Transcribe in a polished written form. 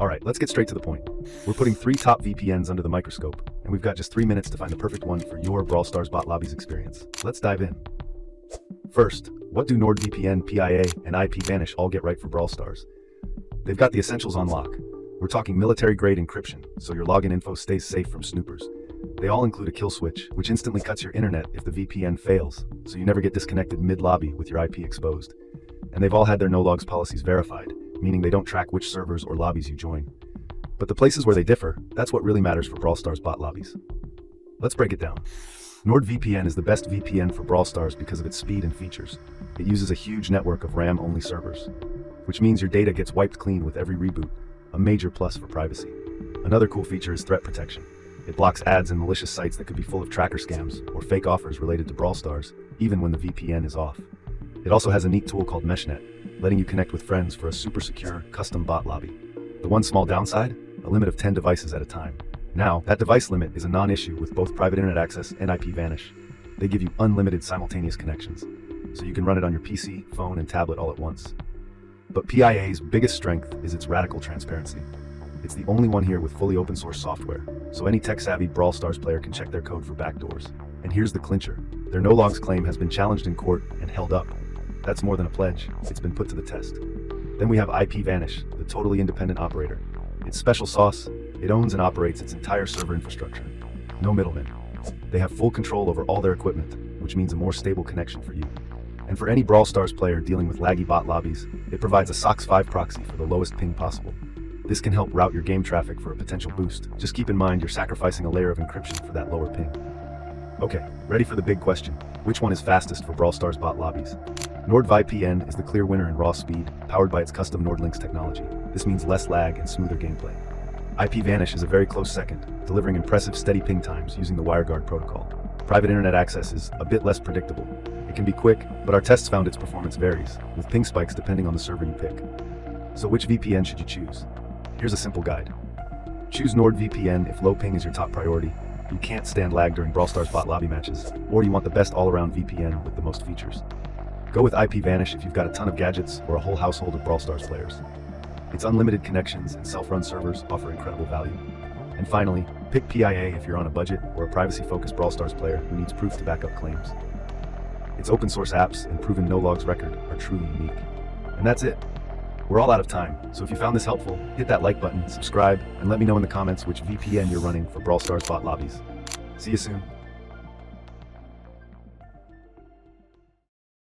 Alright, let's get straight to the point. We're putting 3 top VPNs under the microscope, and we've got just 3 minutes to find the perfect one for your Brawl Stars Bot Lobbies experience. Let's dive in. First, what do NordVPN, PIA, and IPVanish all get right for Brawl Stars? They've got the essentials on lock. We're talking military-grade encryption, so your login info stays safe from snoopers. They all include a kill switch, which instantly cuts your internet if the VPN fails, so you never get disconnected mid-lobby with your IP exposed. And they've all had their no-logs policies verified, meaning they don't track which servers or lobbies you join. But the places where they differ, that's what really matters for Brawl Stars Bot Lobbies. Let's break it down. NordVPN is the best VPN for Brawl Stars because of its speed and features. It uses a huge network of RAM-only servers, which means your data gets wiped clean with every reboot, a major plus for privacy. Another cool feature is threat protection. It blocks ads and malicious sites that could be full of tracker scams or fake offers related to Brawl Stars, even when the VPN is off. It also has a neat tool called Meshnet, letting you connect with friends for a super secure, custom bot lobby. The one small downside? A limit of 10 devices at a time. Now, that device limit is a non-issue with both private internet access and IPVanish. They give you unlimited simultaneous connections, so you can run it on your PC, phone, and tablet all at once. But PIA's biggest strength is its radical transparency. It's the only one here with fully open source software, so any tech-savvy Brawl Stars player can check their code for backdoors. And here's the clincher. Their no-logs claim has been challenged in court and held up. That's more than a pledge, it's been put to the test. Then we have IPVanish, the totally independent operator. It's special sauce, it owns and operates its entire server infrastructure. No middlemen. They have full control over all their equipment, which means a more stable connection for you. And for any Brawl Stars player dealing with laggy bot lobbies, it provides a SOC 5 proxy for the lowest ping possible. This can help route your game traffic for a potential boost. Just keep in mind you're sacrificing a layer of encryption for that lower ping. Okay, ready for the big question. Which one is fastest for Brawl Stars Bot Lobbies? NordVPN is the clear winner in raw speed, powered by its custom NordLynx technology. This means less lag and smoother gameplay. IPVanish is a very close second, delivering impressive steady ping times using the WireGuard protocol. Private internet access is a bit less predictable. It can be quick, but our tests found its performance varies, with ping spikes depending on the server you pick. So which VPN should you choose? Here's a simple guide. Choose NordVPN if low ping is your top priority, you can't stand lag during Brawl Stars Bot Lobby matches, or you want the best all-around VPN with the most features. Go with IPVanish if you've got a ton of gadgets or a whole household of Brawl Stars players. Its unlimited connections and self-run servers offer incredible value. And finally, pick PIA if you're on a budget or a privacy-focused Brawl Stars player who needs proof to back up claims. Its open source apps and proven no-logs record are truly unique. And that's it. We're all out of time, so if you found this helpful, hit that like button, subscribe, and let me know in the comments which VPN you're running for Brawl Stars Bot Lobbies. See you soon.